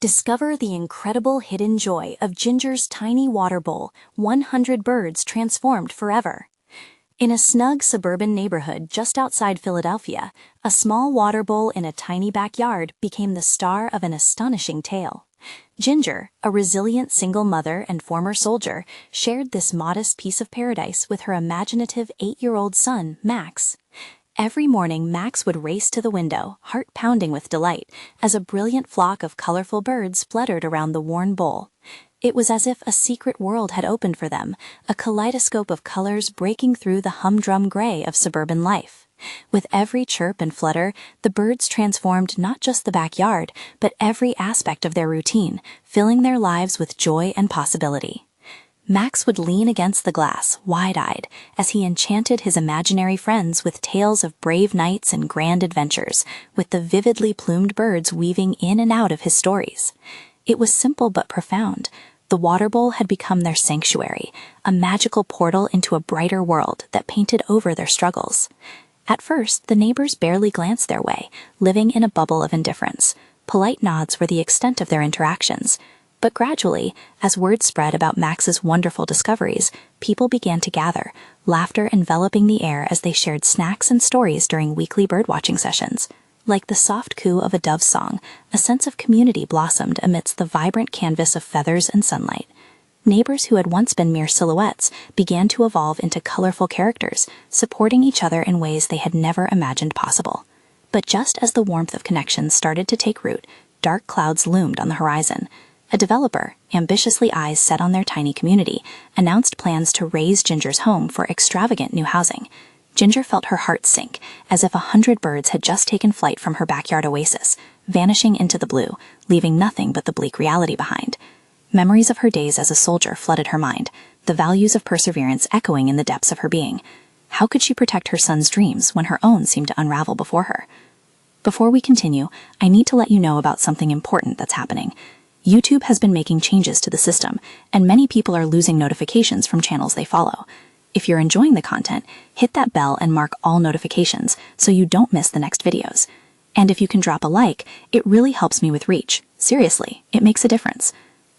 Discover the incredible hidden joy of Ginger's tiny water bowl, 100 birds transformed forever. In a snug suburban neighborhood just outside Philadelphia, a small water bowl in a tiny backyard became the star of an astonishing tale. Ginger, a resilient single mother and former soldier, shared this modest piece of paradise with her imaginative 8-year-old son, Max. Every morning, Max would race to the window, heart pounding with delight, as a brilliant flock of colorful birds fluttered around the worn bowl. It was as if a secret world had opened for them, a kaleidoscope of colors breaking through the humdrum gray of suburban life. With every chirp and flutter, the birds transformed not just the backyard, but every aspect of their routine, filling their lives with joy and possibility. Max would lean against the glass, wide-eyed, as he enchanted his imaginary friends with tales of brave knights and grand adventures, with the vividly plumed birds weaving in and out of his stories. It was simple but profound. The water bowl had become their sanctuary, a magical portal into a brighter world that painted over their struggles. At first, the neighbors barely glanced their way, living in a bubble of indifference. Polite nods were the extent of their interactions. But gradually, as word spread about Max's wonderful discoveries, people began to gather, laughter enveloping the air as they shared snacks and stories during weekly birdwatching sessions. Like the soft coo of a dove's song, a sense of community blossomed amidst the vibrant canvas of feathers and sunlight. Neighbors who had once been mere silhouettes began to evolve into colorful characters, supporting each other in ways they had never imagined possible. But just as the warmth of connections started to take root, dark clouds loomed on the horizon. A developer, ambitiously eyes set on their tiny community, announced plans to raze Ginger's home for extravagant new housing. Ginger felt her heart sink, as if 100 birds had just taken flight from her backyard oasis, vanishing into the blue, leaving nothing but the bleak reality behind. Memories of her days as a soldier flooded her mind, the values of perseverance echoing in the depths of her being. How could she protect her son's dreams when her own seemed to unravel before her? Before we continue, I need to let you know about something important that's happening. YouTube has been making changes to the system, and many people are losing notifications from channels they follow. If you're enjoying the content, hit that bell and mark all notifications so you don't miss the next videos. And if you can drop a like, it really helps me with reach. Seriously, it makes a difference.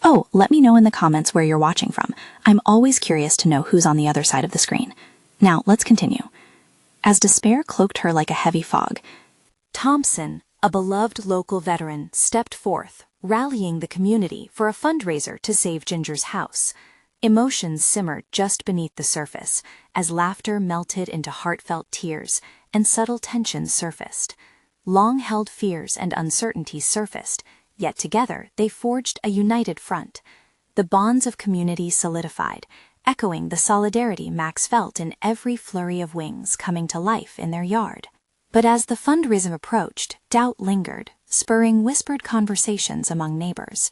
Oh, let me know in the comments where you're watching from. I'm always curious to know who's on the other side of the screen. Now, let's continue. As despair cloaked her like a heavy fog, Thompson, a beloved local veteran, stepped forth, rallying the community for a fundraiser to save Ginger's house. Emotions simmered just beneath the surface, as laughter melted into heartfelt tears and subtle tensions surfaced. Long-held fears and uncertainties surfaced, yet together they forged a united front. The bonds of community solidified, echoing the solidarity Max felt in every flurry of wings coming to life in their yard. But as the fundraiser approached, doubt lingered, spurring whispered conversations among neighbors.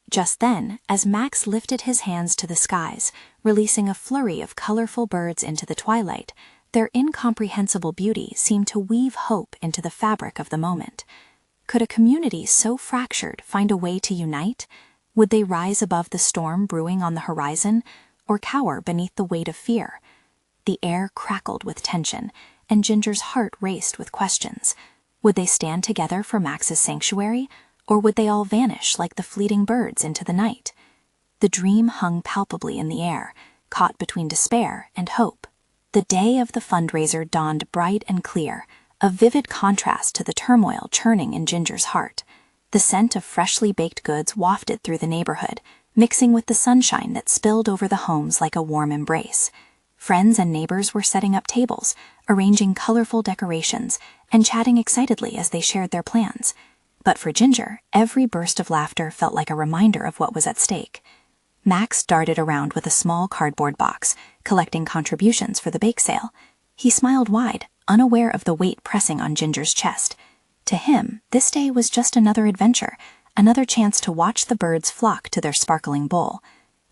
Just then, as Max lifted his hands to the skies, releasing a flurry of colorful birds into the twilight, their incomprehensible beauty seemed to weave hope into the fabric of the moment. Could a community so fractured find a way to unite? Would they rise above the storm brewing on the horizon, or cower beneath the weight of fear? The air crackled with tension, and Ginger's heart raced with questions. Would they stand together for Max's sanctuary, or would they all vanish like the fleeting birds into the night? The dream hung palpably in the air, caught between despair and hope. The day of the fundraiser dawned bright and clear, a vivid contrast to the turmoil churning in Ginger's heart. The scent of freshly baked goods wafted through the neighborhood, mixing with the sunshine that spilled over the homes like a warm embrace. Friends and neighbors were setting up tables, arranging colorful decorations, and chatting excitedly as they shared their plans. But for Ginger, every burst of laughter felt like a reminder of what was at stake. Max darted around with a small cardboard box, collecting contributions for the bake sale. He smiled wide, unaware of the weight pressing on Ginger's chest. To him, this day was just another adventure, another chance to watch the birds flock to their sparkling bowl.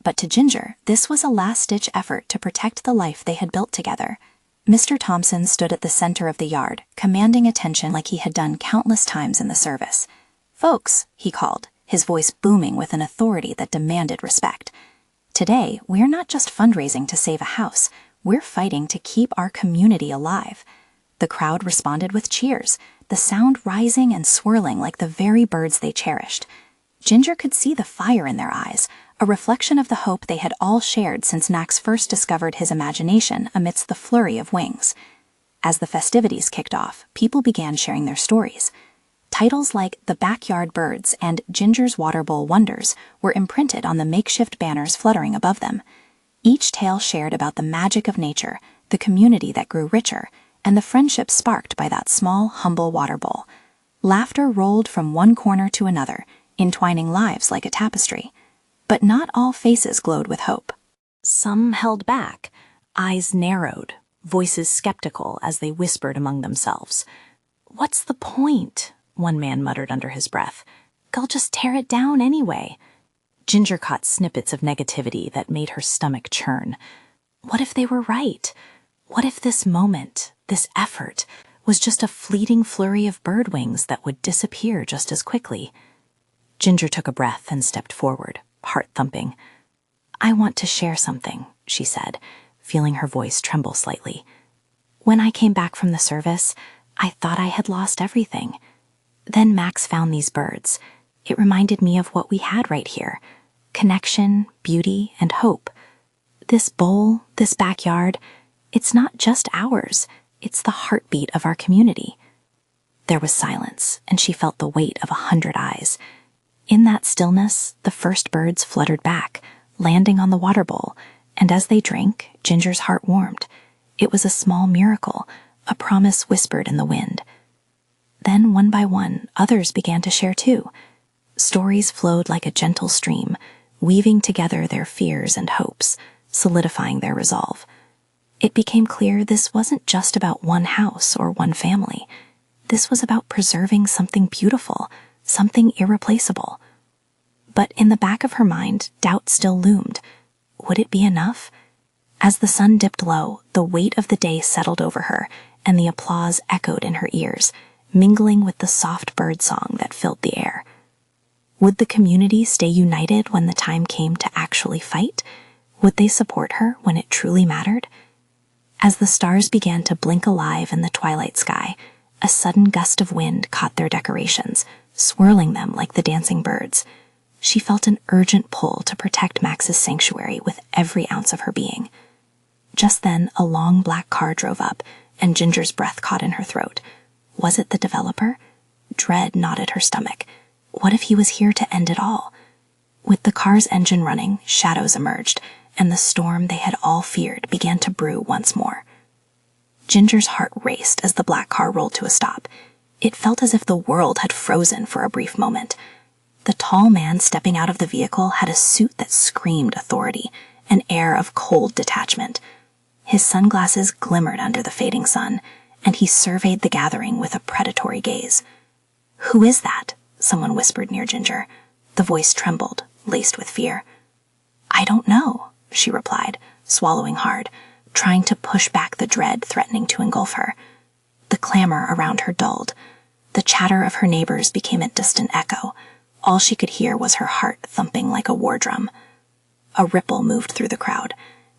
But to Ginger, this was a last-ditch effort to protect the life they had built together. Mr. Thompson stood at the center of the yard, commanding attention like he had done countless times in the service. "Folks," he called, his voice booming with an authority that demanded respect. "Today, we're not just fundraising to save a house, we're fighting to keep our community alive." The crowd responded with cheers, the sound rising and swirling like the very birds they cherished. Ginger could see the fire in their eyes, a reflection of the hope they had all shared since Max first discovered his imagination amidst the flurry of wings. As the festivities kicked off, people began sharing their stories. Titles like The Backyard Birds and Ginger's Water Bowl Wonders were imprinted on the makeshift banners fluttering above them. Each tale shared about the magic of nature, the community that grew richer, and the friendship sparked by that small, humble water bowl. Laughter rolled from one corner to another, entwining lives like a tapestry. But not all faces glowed with hope. Some held back, eyes narrowed, voices skeptical as they whispered among themselves. "What's the point?" one man muttered under his breath. "They'll just tear it down anyway." Ginger caught snippets of negativity that made her stomach churn. What if they were right? What if this moment, this effort, was just a fleeting flurry of bird wings that would disappear just as quickly? Ginger took a breath and stepped forward, heart thumping. "I want to share something," she said, feeling her voice tremble slightly. "When I came back from the service, I thought I had lost everything. Then Max found these birds. It reminded me of what we had right here: connection, beauty, and hope. This bowl, this backyard, it's not just ours, it's the heartbeat of our community." There was silence, and she felt the weight of 100 eyes. In that stillness, the first birds fluttered back, landing on the water bowl, and as they drank, Ginger's heart warmed. It was a small miracle, a promise whispered in the wind. Then, one by one, others began to share too. Stories flowed like a gentle stream, weaving together their fears and hopes, solidifying their resolve. It became clear this wasn't just about one house or one family. This was about preserving something beautiful, something irreplaceable. But in the back of her mind, doubt still loomed. Would it be enough? As the sun dipped low, the weight of the day settled over her, and the applause echoed in her ears, mingling with the soft bird song that filled the air. Would the community stay united when the time came to actually fight? Would they support her when it truly mattered? As the stars began to blink alive in the twilight sky, a sudden gust of wind caught their decorations, swirling them like the dancing birds. She felt an urgent pull to protect Max's sanctuary with every ounce of her being. Just then, a long black car drove up, and Ginger's breath caught in her throat. Was it the developer? Dread knotted her stomach. What if he was here to end it all? With the car's engine running, shadows emerged, and the storm they had all feared began to brew once more. Ginger's heart raced as the black car rolled to a stop. It felt as if the world had frozen for a brief moment. The tall man stepping out of the vehicle had a suit that screamed authority, an air of cold detachment. His sunglasses glimmered under the fading sun, and he surveyed the gathering with a predatory gaze. "Who is that?" someone whispered near Ginger. The voice trembled, laced with fear. "I don't know," she replied, swallowing hard, trying to push back the dread threatening to engulf her. The clamor around her dulled. The chatter of her neighbors became a distant echo. All she could hear was her heart thumping like a war drum. A ripple moved through the crowd.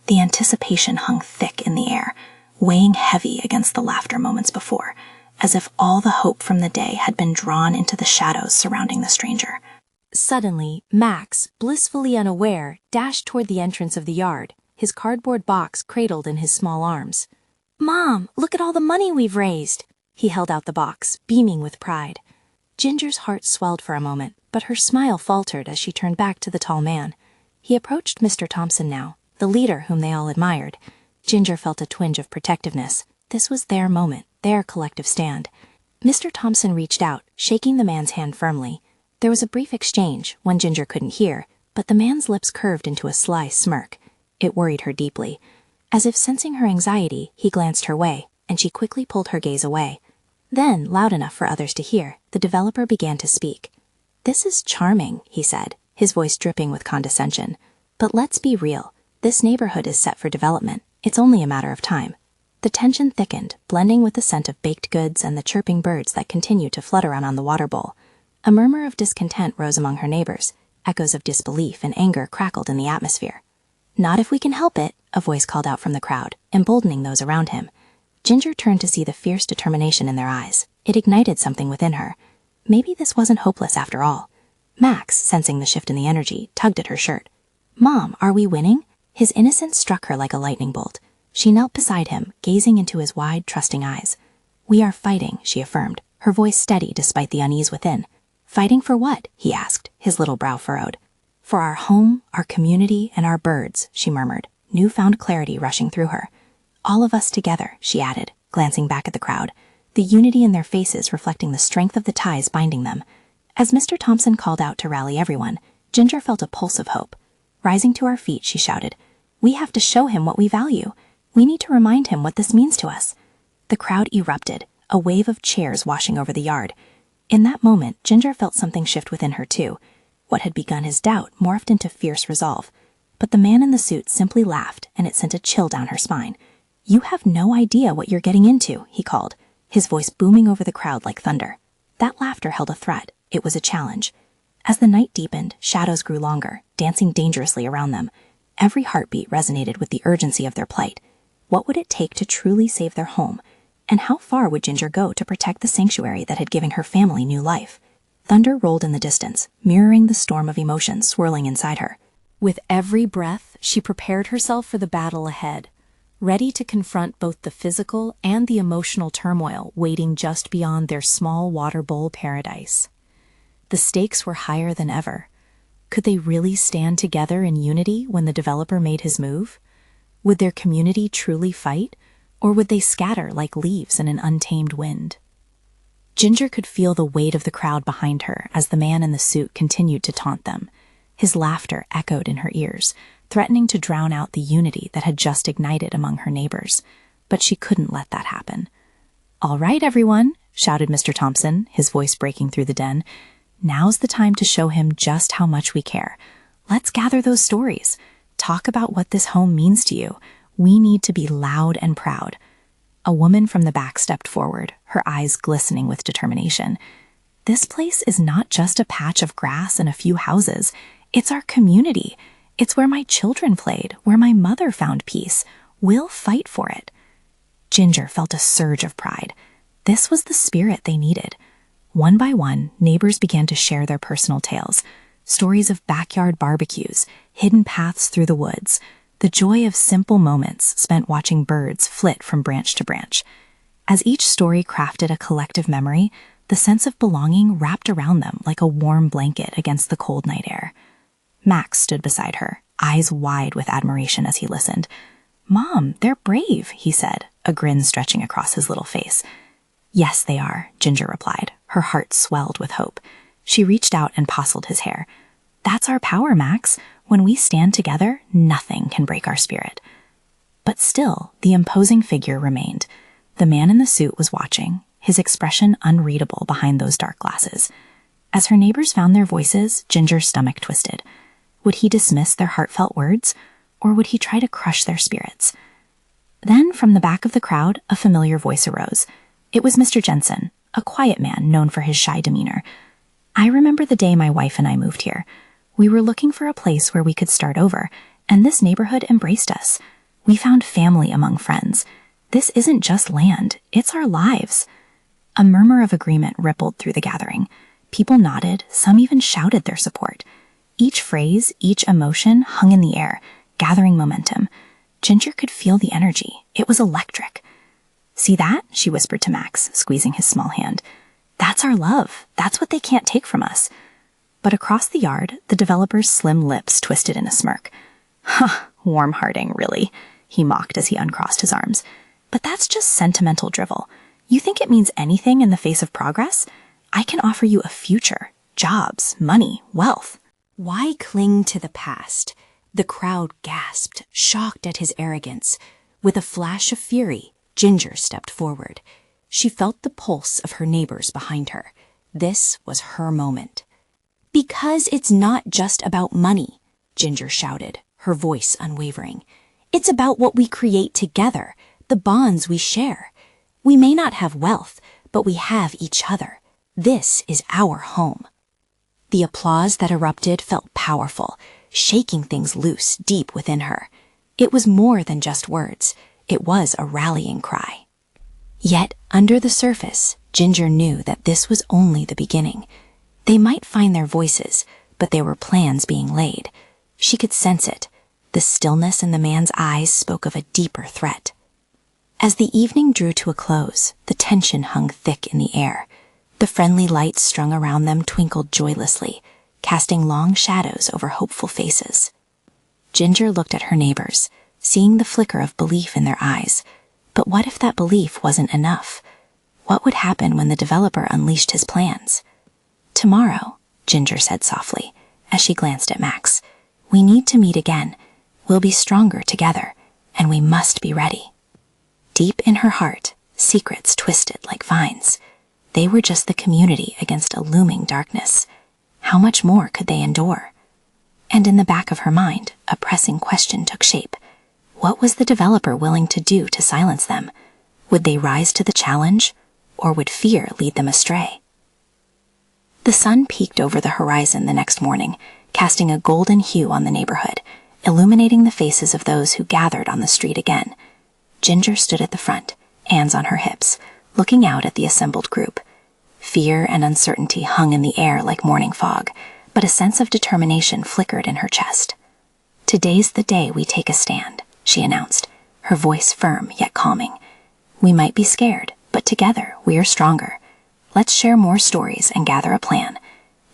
The anticipation hung thick in the air, weighing heavy against the laughter moments before, as if all the hope from the day had been drawn into the shadows surrounding the stranger. Suddenly, Max, blissfully unaware, dashed toward the entrance of the yard, his cardboard box cradled in his small arms. "Mom, look at all the money we've raised!" He held out the box, beaming with pride. Ginger's heart swelled for a moment, but her smile faltered as she turned back to the tall man. He approached Mr. Thompson now, the leader whom they all admired. Ginger felt a twinge of protectiveness. This was their moment, their collective stand. Mr. Thompson reached out, shaking the man's hand firmly. There was a brief exchange, one Ginger couldn't hear, but the man's lips curved into a sly smirk. It worried her deeply. As if sensing her anxiety, he glanced her way, and she quickly pulled her gaze away. Then, loud enough for others to hear, the developer began to speak. "This is charming," he said, his voice dripping with condescension. "But let's be real. This neighborhood is set for development. It's only a matter of time." The tension thickened, blending with the scent of baked goods and the chirping birds that continued to flutter around the water bowl. A murmur of discontent rose among her neighbors. Echoes of disbelief and anger crackled in the atmosphere. "Not if we can help it," a voice called out from the crowd, emboldening those around him. Ginger turned to see the fierce determination in their eyes. It ignited something within her. Maybe this wasn't hopeless after all. Max, sensing the shift in the energy, tugged at her shirt. "Mom, are we winning?" His innocence struck her like a lightning bolt. She knelt beside him, gazing into his wide, trusting eyes. "We are fighting," she affirmed, her voice steady despite the unease within. "Fighting for what?" he asked, his little brow furrowed. "For our home, our community, and our birds," she murmured, newfound clarity rushing through her. "All of us together," she added, glancing back at the crowd, the unity in their faces reflecting the strength of the ties binding them. As Mr. Thompson called out to rally everyone, Ginger felt a pulse of hope. Rising to her feet, she shouted, "We have to show him what we value. We need to remind him what this means to us." The crowd erupted, a wave of cheers washing over the yard. In that moment, Ginger felt something shift within her too. What had begun as doubt morphed into fierce resolve. But the man in the suit simply laughed, and it sent a chill down her spine. "You have no idea what you're getting into," he called, his voice booming over the crowd like thunder. That laughter held a threat. It was a challenge. As the night deepened, shadows grew longer, dancing dangerously around them. Every heartbeat resonated with the urgency of their plight. What would it take to truly save their home? And how far would Ginger go to protect the sanctuary that had given her family new life? Thunder rolled in the distance, mirroring the storm of emotions swirling inside her. With every breath, she prepared herself for the battle ahead, ready to confront both the physical and the emotional turmoil waiting just beyond their small water bowl paradise. The stakes were higher than ever. Could they really stand together in unity when the developer made his move? Would their community truly fight, or would they scatter like leaves in an untamed wind? Ginger could feel the weight of the crowd behind her as the man in the suit continued to taunt them. His laughter echoed in her ears, threatening to drown out the unity that had just ignited among her neighbors. But she couldn't let that happen. "All right, everyone," shouted Mr. Thompson, his voice breaking through the den. "Now's the time to show him just how much we care. Let's gather those stories. Talk about what this home means to you. We need to be loud and proud." A woman from the back stepped forward, her eyes glistening with determination. "This place is not just a patch of grass and a few houses. It's our community. It's where my children played, where my mother found peace. We'll fight for it." Ginger felt a surge of pride. This was the spirit they needed. One by one, neighbors began to share their personal tales, stories of backyard barbecues, hidden paths through the woods, the joy of simple moments spent watching birds flit from branch to branch. As each story crafted a collective memory, the sense of belonging wrapped around them like a warm blanket against the cold night air. Max stood beside her, eyes wide with admiration as he listened. "Mom, they're brave," he said, a grin stretching across his little face. "Yes, they are," Ginger replied, her heart swelled with hope. She reached out and tousled his hair. "That's our power, Max. When we stand together, nothing can break our spirit." But still, the imposing figure remained. The man in the suit was watching, his expression unreadable behind those dark glasses. As her neighbors found their voices, Ginger's stomach twisted. Would he dismiss their heartfelt words, or would he try to crush their spirits? Then, from the back of the crowd, a familiar voice arose. It was Mr. Jensen, a quiet man known for his shy demeanor. "I remember the day my wife and I moved here. We were looking for a place where we could start over, and this neighborhood embraced us. We found family among friends. This isn't just land, it's our lives." A murmur of agreement rippled through the gathering. People nodded, some even shouted their support. Each phrase, each emotion hung in the air, gathering momentum. Ginger could feel the energy. It was electric. "See that?" she whispered to Max, squeezing his small hand. "That's our love. That's what they can't take from us." But across the yard, the developer's slim lips twisted in a smirk. "Huh, warm-hearting, really," he mocked as he uncrossed his arms. "But that's just sentimental drivel. You think it means anything in the face of progress? I can offer you a future, jobs, money, wealth." "Why cling to the past?" The crowd gasped, shocked at his arrogance. With a flash of fury, Ginger stepped forward. She felt the pulse of her neighbors behind her. This was her moment. "Because it's not just about money," Ginger shouted, her voice unwavering. "It's about what we create together, the bonds we share. We may not have wealth, but we have each other. This is our home." The applause that erupted felt powerful, shaking things loose deep within her. It was more than just words. It was a rallying cry. Yet, under the surface, Ginger knew that this was only the beginning. They might find their voices, but there were plans being laid. She could sense it. The stillness in the man's eyes spoke of a deeper threat. As the evening drew to a close, the tension hung thick in the air. The friendly lights strung around them twinkled joylessly, casting long shadows over hopeful faces. Ginger looked at her neighbors, seeing the flicker of belief in their eyes. But what if that belief wasn't enough? What would happen when the developer unleashed his plans? "Tomorrow," Ginger said softly, as she glanced at Max, "we need to meet again. We'll be stronger together, and we must be ready." Deep in her heart, secrets twisted like vines. They were just the community against a looming darkness. How much more could they endure? And in the back of her mind, a pressing question took shape. What was the developer willing to do to silence them? Would they rise to the challenge, or would fear lead them astray? The sun peeked over the horizon the next morning, casting a golden hue on the neighborhood, illuminating the faces of those who gathered on the street again. Ginger stood at the front, hands on her hips, looking out at the assembled group. Fear and uncertainty hung in the air like morning fog, but a sense of determination flickered in her chest. "Today's the day we take a stand," she announced, her voice firm yet calming. "We might be scared, but together we are stronger. Let's share more stories and gather a plan.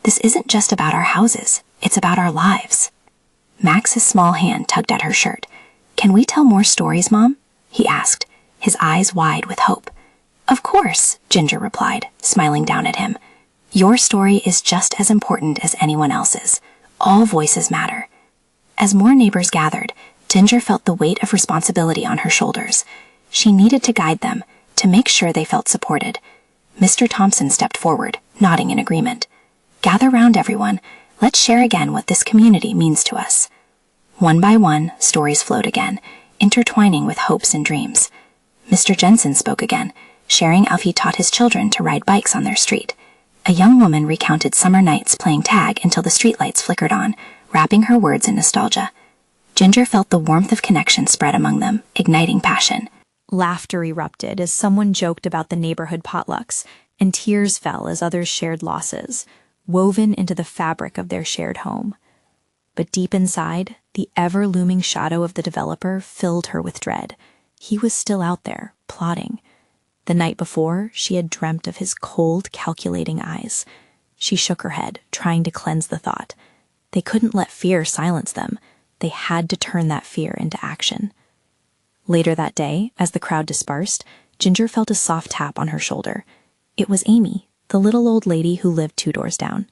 This isn't just about our houses, it's about our lives." Max's small hand tugged at her shirt. "Can we tell more stories, Mom?" he asked, his eyes wide with hope. "Of course," Ginger replied, smiling down at him. "Your story is just as important as anyone else's. All voices matter." As more neighbors gathered, Ginger felt the weight of responsibility on her shoulders. She needed to guide them, to make sure they felt supported. Mr. Thompson stepped forward, nodding in agreement. "Gather round, everyone. Let's share again what this community means to us." One by one, stories flowed again, intertwining with hopes and dreams. Mr. Jensen spoke again, sharing how he taught his children to ride bikes on their street. A young woman recounted summer nights playing tag until the streetlights flickered on, wrapping her words in nostalgia. Ginger felt the warmth of connection spread among them, igniting passion. Laughter erupted as someone joked about the neighborhood potlucks, and tears fell as others shared losses, woven into the fabric of their shared home. But deep inside, the ever-looming shadow of the developer filled her with dread. He was still out there, plotting. The night before, she had dreamt of his cold, calculating eyes. She shook her head, trying to cleanse the thought. They couldn't let fear silence them. They had to turn that fear into action. Later that day, as the crowd dispersed, Ginger felt a soft tap on her shoulder. It was Amy, the little old lady who lived 2 doors down.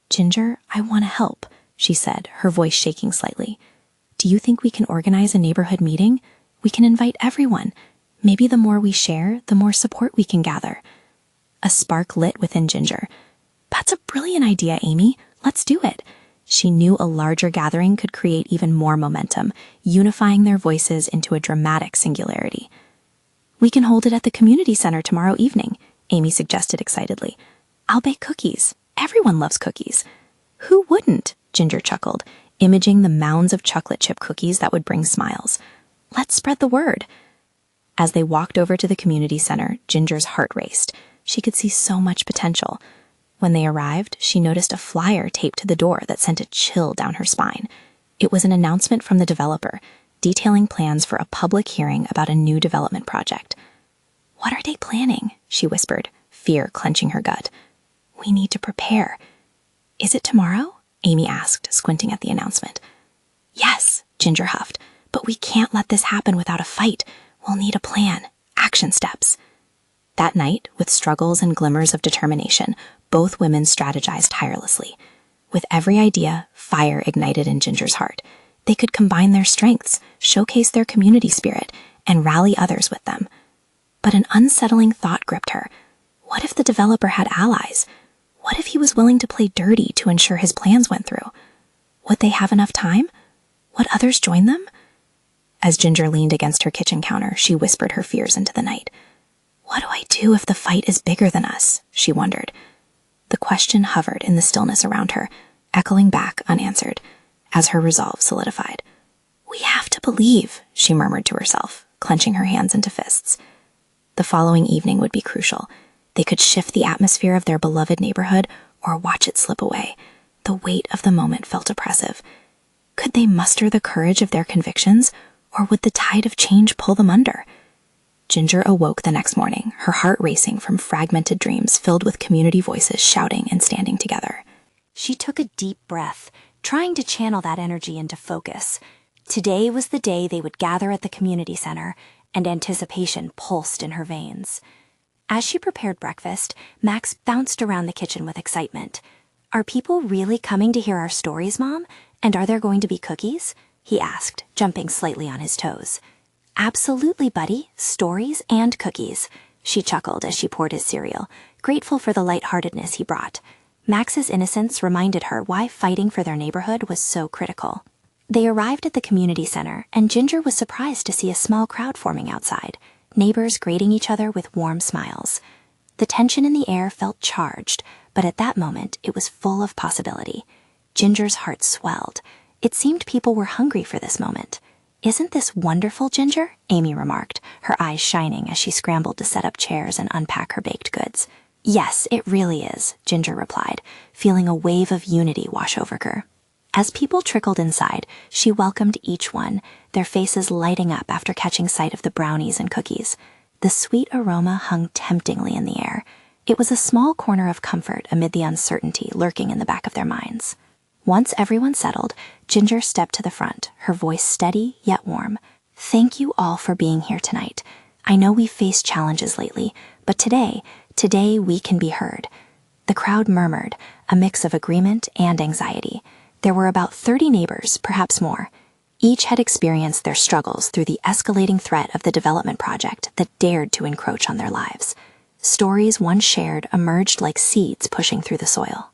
"Ginger, I want to help," she said, her voice shaking slightly. "Do you think we can organize a neighborhood meeting? We can invite everyone. Maybe the more we share, the more support we can gather." A spark lit within Ginger. "That's a brilliant idea, Amy. Let's do it." She knew a larger gathering could create even more momentum, unifying their voices into a dramatic singularity. "We can hold it at the community center tomorrow evening," Amy suggested excitedly. "I'll bake cookies. Everyone loves cookies." "Who wouldn't?" Ginger chuckled, imaging the mounds of chocolate chip cookies that would bring smiles. "Let's spread the word." As they walked over to the community center, Ginger's heart raced. She could see so much potential. When they arrived, she noticed a flyer taped to the door that sent a chill down her spine. It was an announcement from the developer, detailing plans for a public hearing about a new development project. "What are they planning?" she whispered, fear clenching her gut. "We need to prepare." "Is it tomorrow?" Amy asked, squinting at the announcement. "Yes," Ginger huffed, "but we can't let this happen without a fight. We'll need a plan, action steps." That night, with struggles and glimmers of determination, both women strategized tirelessly. With every idea, fire ignited in Ginger's heart. They could combine their strengths, showcase their community spirit, and rally others with them. But an unsettling thought gripped her. What if the developer had allies? What if he was willing to play dirty to ensure his plans went through? Would they have enough time? Would others join them? As Ginger leaned against her kitchen counter, she whispered her fears into the night. "What do I do if the fight is bigger than us?" she wondered. The question hovered in the stillness around her, echoing back unanswered, as her resolve solidified. "We have to believe," she murmured to herself, clenching her hands into fists. The following evening would be crucial. They could shift the atmosphere of their beloved neighborhood, or watch it slip away. The weight of the moment felt oppressive. Could they muster the courage of their convictions, or would the tide of change pull them under? Ginger awoke the next morning, her heart racing from fragmented dreams filled with community voices shouting and standing together. She took a deep breath, trying to channel that energy into focus. Today was the day they would gather at the community center, and anticipation pulsed in her veins. As she prepared breakfast, Max bounced around the kitchen with excitement. "Are people really coming to hear our stories, Mom? And are there going to be cookies?" he asked, jumping slightly on his toes. "Absolutely, buddy. Stories and cookies," she chuckled as she poured his cereal, grateful for the lightheartedness he brought. Max's innocence reminded her why fighting for their neighborhood was so critical. They arrived at the community center, and Ginger was surprised to see a small crowd forming outside, neighbors greeting each other with warm smiles. The tension in the air felt charged, but at that moment it was full of possibility. Ginger's heart swelled. It seemed people were hungry for this moment. "Isn't this wonderful, Ginger?" Amy remarked, her eyes shining as she scrambled to set up chairs and unpack her baked goods. "Yes, it really is," Ginger replied, feeling a wave of unity wash over her. As people trickled inside, she welcomed each one, their faces lighting up after catching sight of the brownies and cookies. The sweet aroma hung temptingly in the air. It was a small corner of comfort amid the uncertainty lurking in the back of their minds. Once everyone settled, Ginger stepped to the front, her voice steady yet warm. "Thank you all for being here tonight. I know we've faced challenges lately, but today we can be heard." The crowd murmured, a mix of agreement and anxiety. There were about 30 neighbors, perhaps more. Each had experienced their struggles through the escalating threat of the development project that dared to encroach on their lives. Stories once shared emerged like seeds pushing through the soil.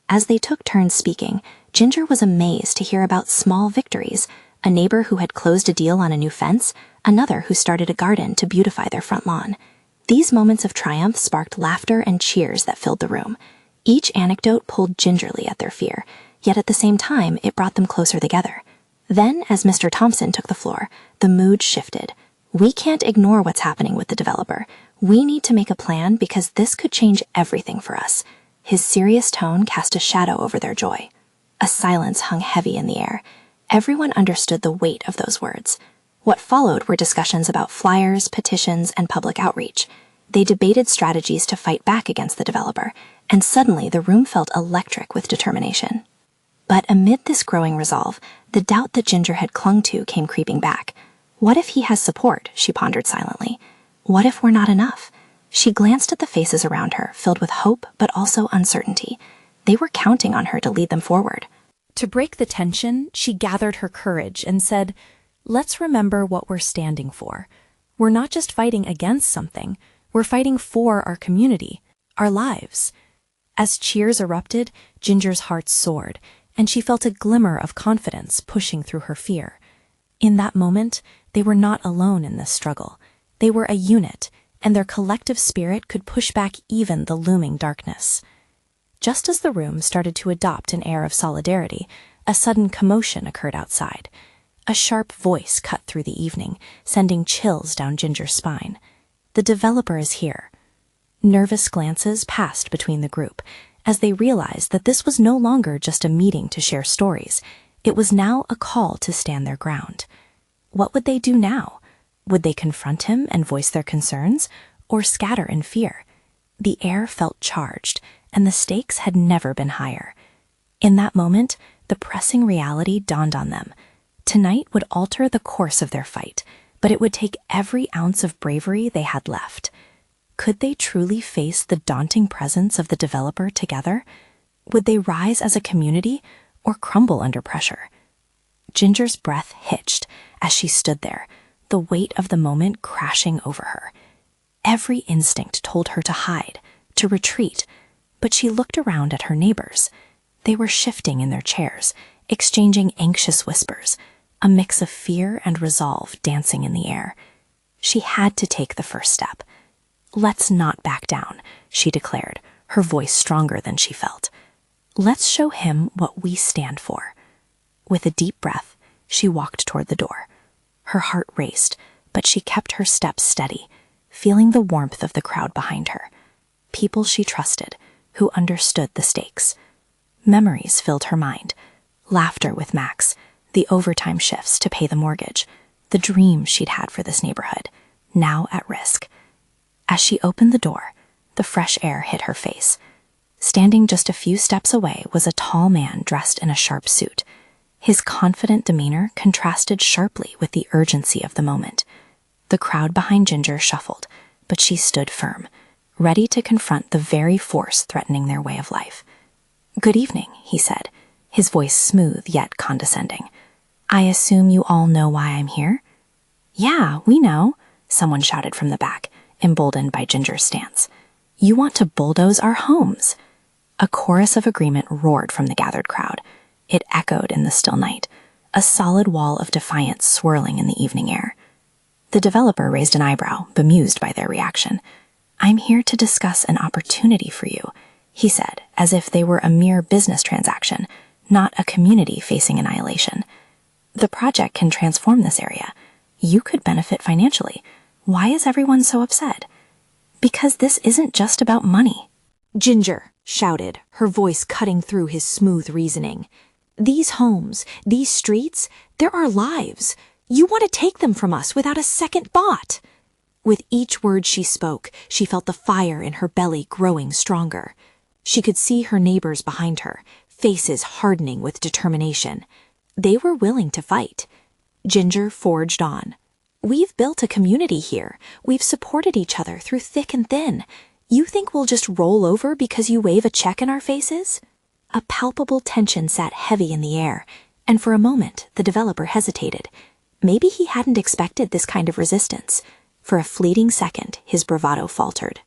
As they took turns speaking, Ginger was amazed to hear about small victories, a neighbor who had closed a deal on a new fence, another who started a garden to beautify their front lawn. These moments of triumph sparked laughter and cheers that filled the room. Each anecdote pulled gingerly at their fear, yet at the same time it brought them closer together. Then, as Mr. Thompson took the floor, the mood shifted. "We can't ignore what's happening with the developer. We need to make a plan because this could change everything for us." His serious tone cast a shadow over their joy. A silence hung heavy in the air. Everyone understood the weight of those words. What followed were discussions about flyers, petitions, and public outreach. They debated strategies to fight back against the developer, and suddenly the room felt electric with determination. But amid this growing resolve, the doubt that Ginger had clung to came creeping back. What if he has support? She pondered silently. What if we're not enough? She glanced at the faces around her, filled with hope but also uncertainty. They were counting on her to lead them forward. To break the tension, she gathered her courage and said, "Let's remember what we're standing for. We're not just fighting against something, we're fighting for our community, our lives." As cheers erupted, Ginger's heart soared, and she felt a glimmer of confidence pushing through her fear. In that moment, they were not alone in this struggle. They were a unit, and their collective spirit could push back even the looming darkness. Just as the room started to adopt an air of solidarity, a sudden commotion occurred outside. A sharp voice cut through the evening, sending chills down Ginger's spine. "The developer is here." Nervous glances passed between the group, as they realized that this was no longer just a meeting to share stories. It was now a call to stand their ground. What would they do now? Would they confront him and voice their concerns, or scatter in fear? The air felt charged, and the stakes had never been higher. In that moment, the pressing reality dawned on them. Tonight would alter the course of their fight, but it would take every ounce of bravery they had left. Could they truly face the daunting presence of the developer together? Would they rise as a community or crumble under pressure? Ginger's breath hitched as she stood there, the weight of the moment crashing over her. Every instinct told her to hide, to retreat, but she looked around at her neighbors. They were shifting in their chairs, exchanging anxious whispers, a mix of fear and resolve dancing in the air. She had to take the first step. "Let's not back down," she declared, her voice stronger than she felt. "Let's show him what we stand for." With a deep breath, she walked toward the door. Her heart raced, but she kept her steps steady, feeling the warmth of the crowd behind her. People she trusted, who understood the stakes. Memories filled her mind. Laughter with Max, the overtime shifts to pay the mortgage, the dreams she'd had for this neighborhood, now at risk. As she opened the door, the fresh air hit her face. Standing just a few steps away was a tall man dressed in a sharp suit. His confident demeanor contrasted sharply with the urgency of the moment. The crowd behind Ginger shuffled, but she stood firm, ready to confront the very force threatening their way of life. "Good evening," he said, his voice smooth yet condescending. "I assume you all know why I'm here?" "Yeah, we know," someone shouted from the back, emboldened by Ginger's stance. "You want to bulldoze our homes." A chorus of agreement roared from the gathered crowd. It echoed in the still night, a solid wall of defiance swirling in the evening air. The developer raised an eyebrow, bemused by their reaction. "I'm here to discuss an opportunity for you," he said, as if they were a mere business transaction, not a community facing annihilation. "The project can transform this area. You could benefit financially. Why is everyone so upset?" "Because this isn't just about money," Ginger shouted, her voice cutting through his smooth reasoning. "These homes, these streets, they're our lives. You want to take them from us without a second thought." With each word she spoke, she felt the fire in her belly growing stronger. She could see her neighbors behind her, faces hardening with determination. They were willing to fight. Ginger forged on. "We've built a community here. We've supported each other through thick and thin. You think we'll just roll over because you wave a check in our faces?" A palpable tension sat heavy in the air, and for a moment the developer hesitated. Maybe he hadn't expected this kind of resistance. For a fleeting second, his bravado faltered.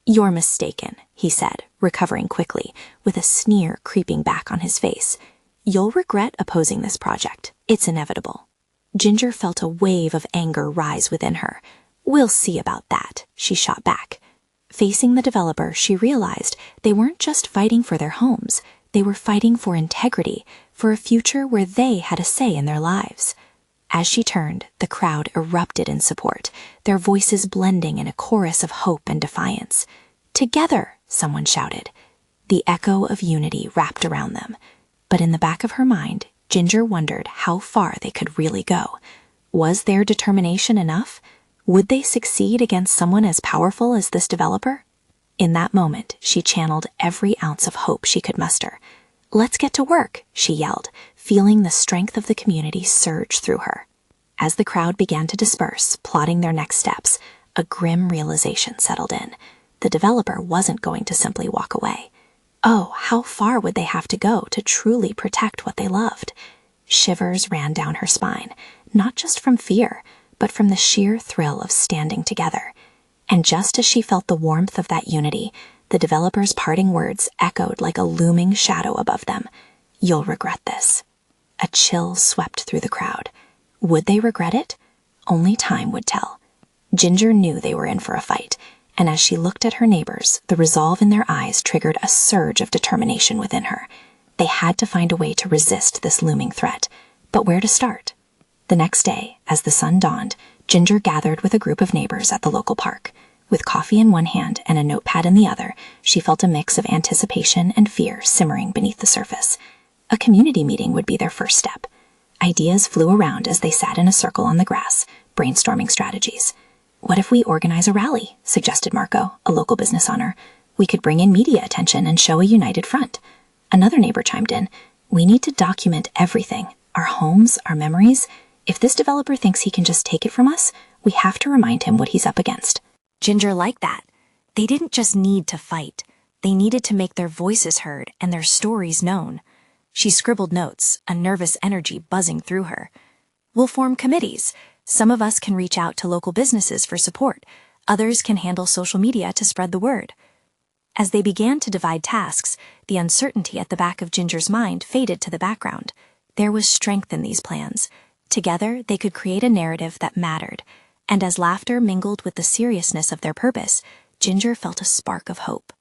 "You're mistaken," he said, recovering quickly, with a sneer creeping back on his face. "You'll regret opposing this project. It's inevitable." Ginger felt a wave of anger rise within her. "We'll see about that," she shot back. Facing the developer, she realized they weren't just fighting for their homes. They were fighting for integrity, for a future where they had a say in their lives. As she turned, the crowd erupted in support, their voices blending in a chorus of hope and defiance. "Together!" someone shouted. The echo of unity wrapped around them. But in the back of her mind, Ginger wondered how far they could really go. Was their determination enough? Would they succeed against someone as powerful as this developer? In that moment, she channeled every ounce of hope she could muster. "Let's get to work," she yelled, feeling the strength of the community surge through her. As the crowd began to disperse, plotting their next steps, a grim realization settled in. The developer wasn't going to simply walk away. Oh, how far would they have to go to truly protect what they loved? Shivers ran down her spine, not just from fear, but from the sheer thrill of standing together. And just as she felt the warmth of that unity, the developer's parting words echoed like a looming shadow above them. "You'll regret this." A chill swept through the crowd. Would they regret it? Only time would tell. Ginger knew they were in for a fight, and as she looked at her neighbors, the resolve in their eyes triggered a surge of determination within her. They had to find a way to resist this looming threat. But where to start? The next day, as the sun dawned, Ginger gathered with a group of neighbors at the local park. With coffee in one hand and a notepad in the other, she felt a mix of anticipation and fear simmering beneath the surface. A community meeting would be their first step. Ideas flew around as they sat in a circle on the grass, brainstorming strategies. "What if we organize a rally?" suggested Marco, a local business owner. "We could bring in media attention and show a united front." Another neighbor chimed in. "We need to document everything, our homes, our memories. If this developer thinks he can just take it from us, we have to remind him what he's up against." Ginger liked that. They didn't just need to fight. They needed to make their voices heard and their stories known. She scribbled notes, a nervous energy buzzing through her. "We'll form committees. Some of us can reach out to local businesses for support. Others can handle social media to spread the word." As they began to divide tasks, the uncertainty at the back of Ginger's mind faded to the background. There was strength in these plans. Together, they could create a narrative that mattered. And as laughter mingled with the seriousness of their purpose, Ginger felt a spark of hope.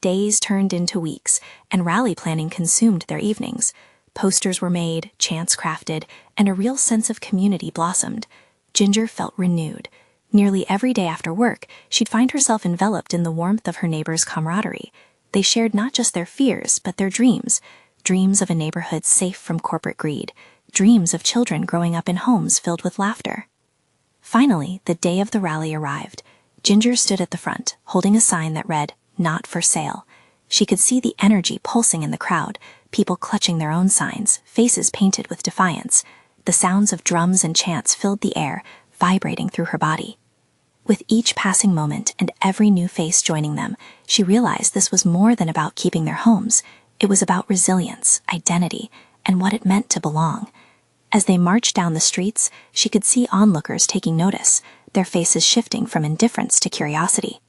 Days turned into weeks, and rally planning consumed their evenings. Posters were made, chants crafted, and a real sense of community blossomed. Ginger felt renewed. Nearly every day after work, she'd find herself enveloped in the warmth of her neighbors' camaraderie. they shared not just their fears, but their dreams. Dreams of a neighborhood safe from corporate greed. Dreams of children growing up in homes filled with laughter. Finally, the day of the rally arrived. Ginger stood at the front, holding a sign that read, "Not for sale." She could see the energy pulsing in the crowd, people clutching their own signs, faces painted with defiance. The sounds of drums and chants filled the air, vibrating through her body. With each passing moment and every new face joining them, she realized this was more than about keeping their homes. It was about resilience, identity, and what it meant to belong. As they marched down the streets, she could see onlookers taking notice, their faces shifting from indifference to curiosity.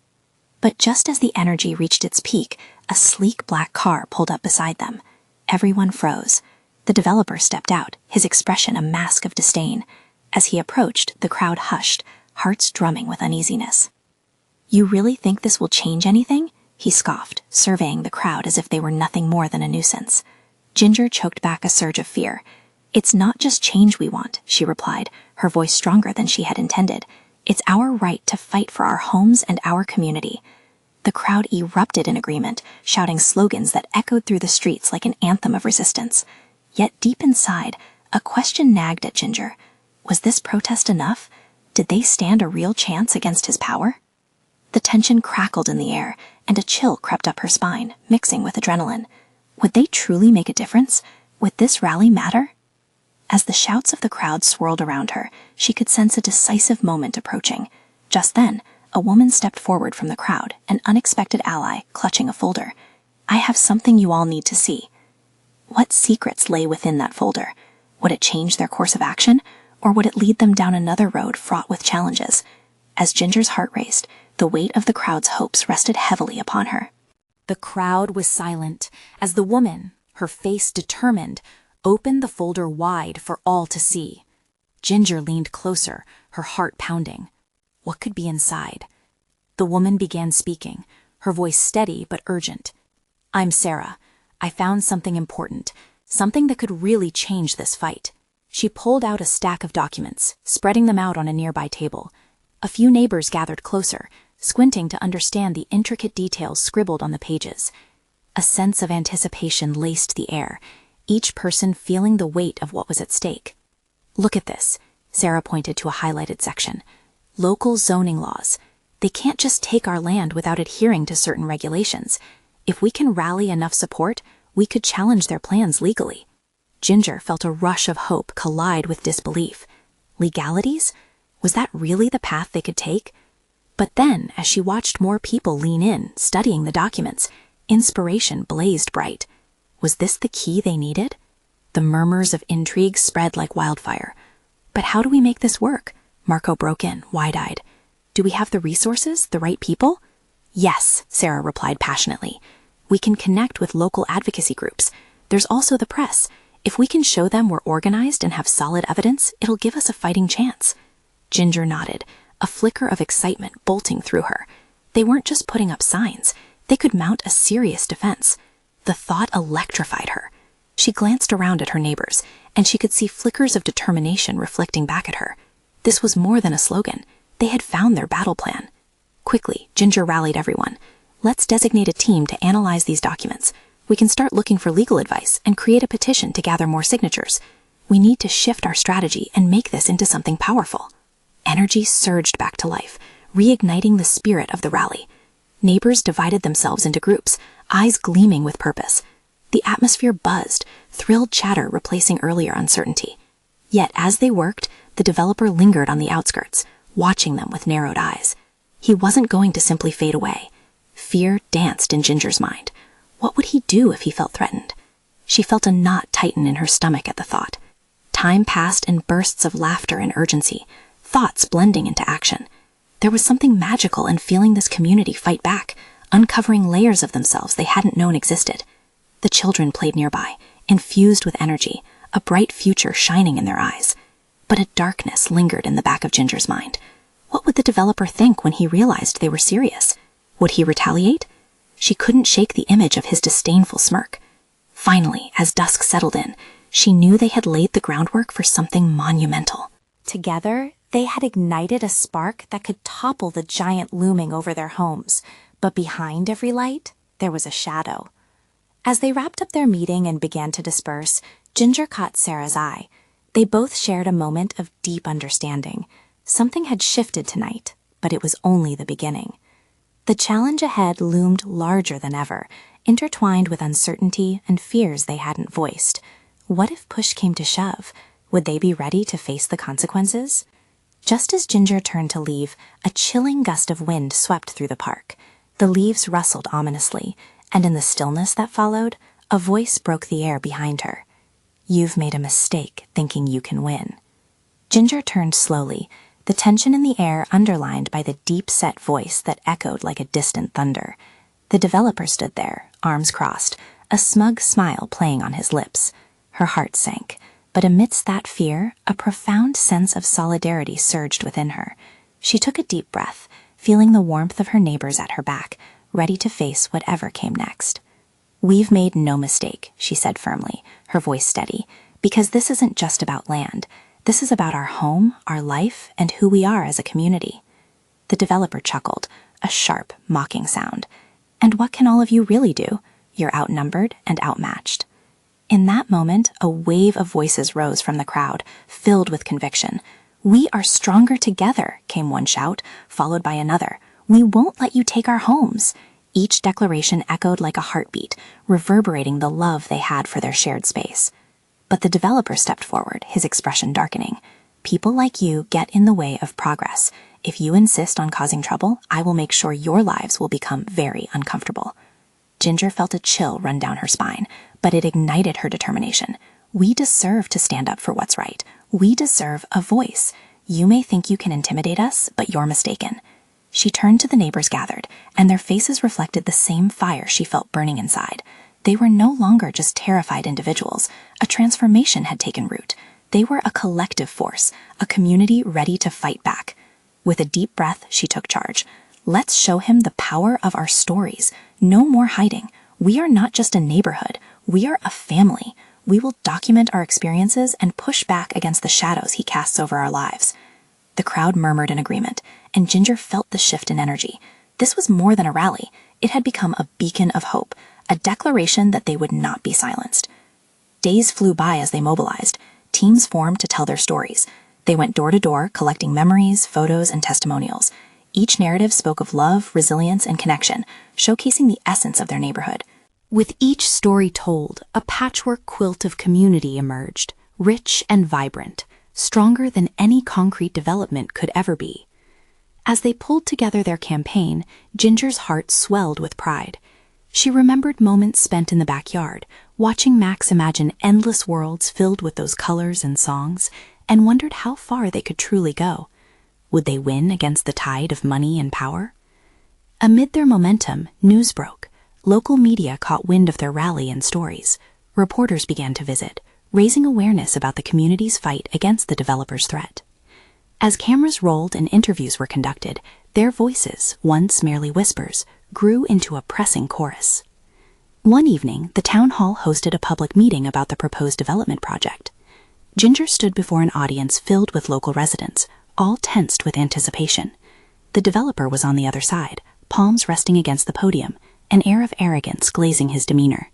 But just as the energy reached its peak, a sleek black car pulled up beside them. Everyone froze. The developer stepped out, his expression a mask of disdain. As he approached, the crowd hushed, hearts drumming with uneasiness. "You really think this will change anything?" he scoffed, surveying the crowd as if they were nothing more than a nuisance. Ginger choked back a surge of fear. "It's not just change we want," she replied, her voice stronger than she had intended. "It's our right to fight for our homes and our community." The crowd erupted in agreement, shouting slogans that echoed through the streets like an anthem of resistance. Yet deep inside, a question nagged at Ginger. Was this protest enough? Did they stand a real chance against his power? The tension crackled in the air, and a chill crept up her spine, mixing with adrenaline. Would they truly make a difference? Would this rally matter? As the shouts of the crowd swirled around her, she could sense a decisive moment approaching. Just then, a woman stepped forward from the crowd, an unexpected ally, clutching a folder. "I have something you all need to see." What secrets lay within that folder? Would it change their course of action, or would it lead them down another road fraught with challenges? As Ginger's heart raced, the weight of the crowd's hopes rested heavily upon her. The crowd was silent as the woman, her face determined, opened the folder wide for all to see. Ginger leaned closer, her heart pounding. What could be inside? The woman began speaking, her voice steady but urgent. "I'm Sarah. I found something important, something that could really change this fight." She pulled out a stack of documents, spreading them out on a nearby table. A few neighbors gathered closer, squinting to understand the intricate details scribbled on the pages. A sense of anticipation laced the air, each person feeling the weight of what was at stake. "Look at this," Sarah pointed to a highlighted section. "Local zoning laws. They can't just take our land without adhering to certain regulations. If we can rally enough support, we could challenge their plans legally." Ginger felt a rush of hope collide with disbelief. Legalities? Was that really the path they could take? But then, as she watched more people lean in, studying the documents, inspiration blazed bright. Was this the key they needed? The murmurs of intrigue spread like wildfire. "But how do we make this work?" Marco broke in, wide-eyed. "Do we have the resources, the right people?" "Yes," Sarah replied passionately. "We can connect with local advocacy groups. There's also the press. If we can show them we're organized and have solid evidence, it'll give us a fighting chance." Ginger nodded, a flicker of excitement bolting through her. They weren't just putting up signs. They could mount a serious defense. The thought electrified her. She glanced around at her neighbors, and she could see flickers of determination reflecting back at her. This was more than a slogan. They had found their battle plan. Quickly, Ginger rallied everyone. "Let's designate a team to analyze these documents. We can start looking for legal advice and create a petition to gather more signatures. We need to shift our strategy and make this into something powerful." Energy surged back to life, reigniting the spirit of the rally. Neighbors divided themselves into groups, eyes gleaming with purpose. The atmosphere buzzed, thrilled chatter replacing earlier uncertainty. Yet as they worked, the developer lingered on the outskirts, watching them with narrowed eyes. He wasn't going to simply fade away. Fear danced in Ginger's mind. What would he do if he felt threatened? She felt a knot tighten in her stomach at the thought. Time passed in bursts of laughter and urgency, thoughts blending into action. There was something magical in feeling this community fight back, uncovering layers of themselves they hadn't known existed. The children played nearby, infused with energy, a bright future shining in their eyes. But a darkness lingered in the back of Ginger's mind. What would the developer think when he realized they were serious? Would he retaliate? She couldn't shake the image of his disdainful smirk. Finally, as dusk settled in, she knew they had laid the groundwork for something monumental. Together, they had ignited a spark that could topple the giant looming over their homes. But behind every light, there was a shadow. As they wrapped up their meeting and began to disperse, Ginger caught Sarah's eye. They both shared a moment of deep understanding. Something had shifted tonight, but it was only the beginning. The challenge ahead loomed larger than ever, intertwined with uncertainty and fears they hadn't voiced. What if push came to shove? Would they be ready to face the consequences? Just as Ginger turned to leave, a chilling gust of wind swept through the park. The leaves rustled ominously, and in the stillness that followed, a voice broke the air behind her. "You've made a mistake thinking you can win." Ginger turned slowly, the tension in the air underlined by the deep-set voice that echoed like a distant thunder. The developer stood there, arms crossed, a smug smile playing on his lips. Her heart sank, but amidst that fear, a profound sense of solidarity surged within her. She took a deep breath, feeling the warmth of her neighbors at her back, ready to face whatever came next. "We've made no mistake," she said firmly, her voice steady, "because this isn't just about land. This is about our home, our life, and who we are as a community." The developer chuckled, a sharp, mocking sound. "And what can all of you really do? You're outnumbered and outmatched." In that moment, a wave of voices rose from the crowd, filled with conviction. "We are stronger together," came one shout, followed by another. "We won't let you take our homes." Each declaration echoed like a heartbeat, reverberating the love they had for their shared space. But the developer stepped forward, his expression darkening. "People like you get in the way of progress. If you insist on causing trouble, I will make sure your lives will become very uncomfortable." Ginger felt a chill run down her spine, but it ignited her determination. "We deserve to stand up for what's right. We deserve a voice. You may think you can intimidate us, but you're mistaken." She turned to the neighbors gathered, and their faces reflected the same fire she felt burning inside. They were no longer just terrified individuals. A transformation had taken root. They were a collective force, a community ready to fight back. With a deep breath, she took charge. "Let's show him the power of our stories. No more hiding. We are not just a neighborhood. We are a family. We will document our experiences and push back against the shadows he casts over our lives." The crowd murmured in agreement, and Ginger felt the shift in energy. This was more than a rally. It had become a beacon of hope, a declaration that they would not be silenced. Days flew by as they mobilized. Teams formed to tell their stories. They went door to door, collecting memories, photos, and testimonials. Each narrative spoke of love, resilience, and connection, showcasing the essence of their neighborhood. With each story told, a patchwork quilt of community emerged, rich and vibrant, stronger than any concrete development could ever be. As they pulled together their campaign, Ginger's heart swelled with pride. She remembered moments spent in the backyard, watching Max imagine endless worlds filled with those colors and songs, and wondered how far they could truly go. Would they win against the tide of money and power? Amid their momentum, news broke. Local media caught wind of their rally and stories. Reporters began to visit, raising awareness about the community's fight against the developer's threat. As cameras rolled and interviews were conducted, their voices, once merely whispers, grew into a pressing chorus. One evening, the town hall hosted a public meeting about the proposed development project. Ginger stood before an audience filled with local residents, all tensed with anticipation. The developer was on the other side, palms resting against the podium, an air of arrogance glazing his demeanor.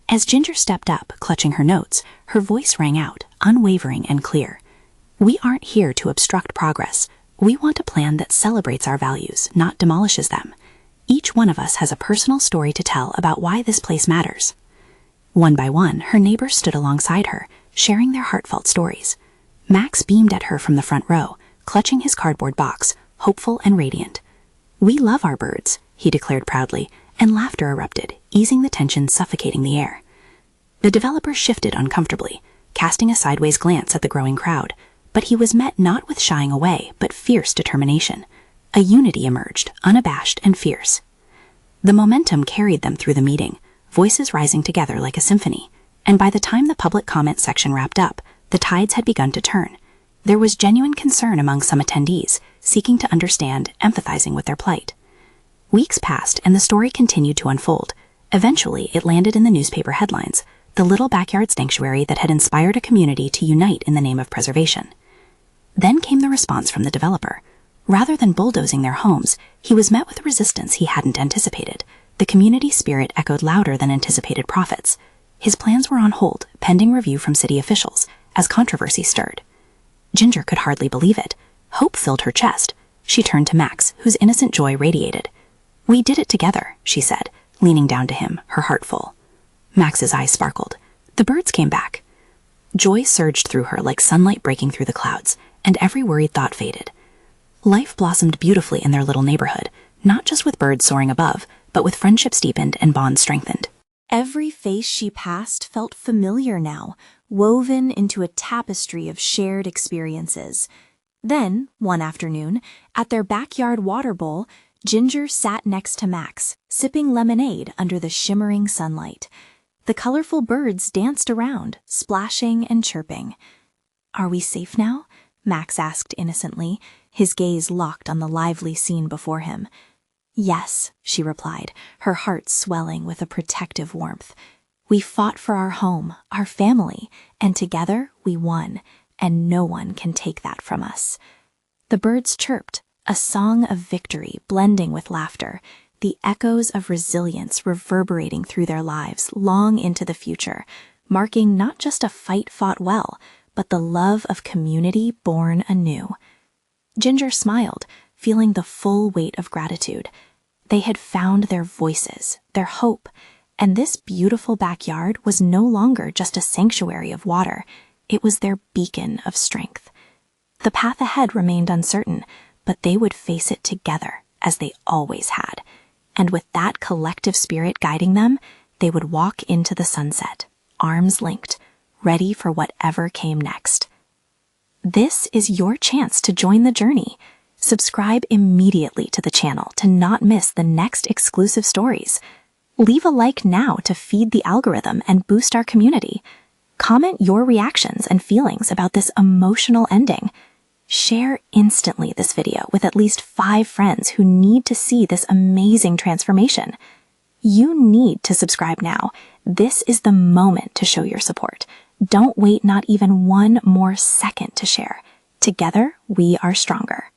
As Ginger stepped up, clutching her notes, her voice rang out, unwavering and clear. "We aren't here to obstruct progress. We want a plan that celebrates our values, not demolishes them. Each one of us has a personal story to tell about why this place matters." One by one, her neighbors stood alongside her, sharing their heartfelt stories. Max beamed at her from the front row, clutching his cardboard box, hopeful and radiant. "We love our birds," he declared proudly, and laughter erupted, easing the tension suffocating the air. The developer shifted uncomfortably, casting a sideways glance at the growing crowd, but he was met not with shying away, but fierce determination. A unity emerged, unabashed and fierce. The momentum carried them through the meeting, voices rising together like a symphony, and by the time the public comment section wrapped up, the tides had begun to turn. There was genuine concern among some attendees, seeking to understand, empathizing with their plight. Weeks passed, and the story continued to unfold. Eventually, it landed in the newspaper headlines, the little backyard sanctuary that had inspired a community to unite in the name of preservation. Then came the response from the developer. Rather than bulldozing their homes, he was met with resistance he hadn't anticipated. The community spirit echoed louder than anticipated profits. His plans were on hold, pending review from city officials, as controversy stirred. Ginger could hardly believe it. Hope filled her chest. She turned to Max, whose innocent joy radiated. "We did it together," she said, leaning down to him, her heart full. Max's eyes sparkled. The birds came back. Joy surged through her like sunlight breaking through the clouds, and every worried thought faded. Life blossomed beautifully in their little neighborhood, not just with birds soaring above, but with friendships deepened and bonds strengthened. Every face she passed felt familiar now, woven into a tapestry of shared experiences. Then, one afternoon, at their backyard water bowl, Ginger sat next to Max, sipping lemonade under the shimmering sunlight. The colorful birds danced around, splashing and chirping. "Are we safe now?" Max asked innocently, his gaze locked on the lively scene before him. "Yes," she replied, her heart swelling with a protective warmth. "We fought for our home, our family, and together we won, and no one can take that from us." The birds chirped, a song of victory blending with laughter, the echoes of resilience reverberating through their lives long into the future, marking not just a fight fought well, but the love of community born anew. Ginger smiled, feeling the full weight of gratitude. They had found their voices, their hope, and this beautiful backyard was no longer just a sanctuary of water. It was their beacon of strength. The path ahead remained uncertain, but they would face it together, as they always had. And with that collective spirit guiding them, they would walk into the sunset, arms linked, ready for whatever came next. This is your chance to join the journey. Subscribe immediately to the channel to not miss the next exclusive stories. Leave a like now to feed the algorithm and boost our community. Comment your reactions and feelings about this emotional ending. Share instantly this video with at least 5 friends who need to see this amazing transformation. You need to subscribe now. This is the moment to show your support. Don't wait not even one more second to share. Together, we are stronger.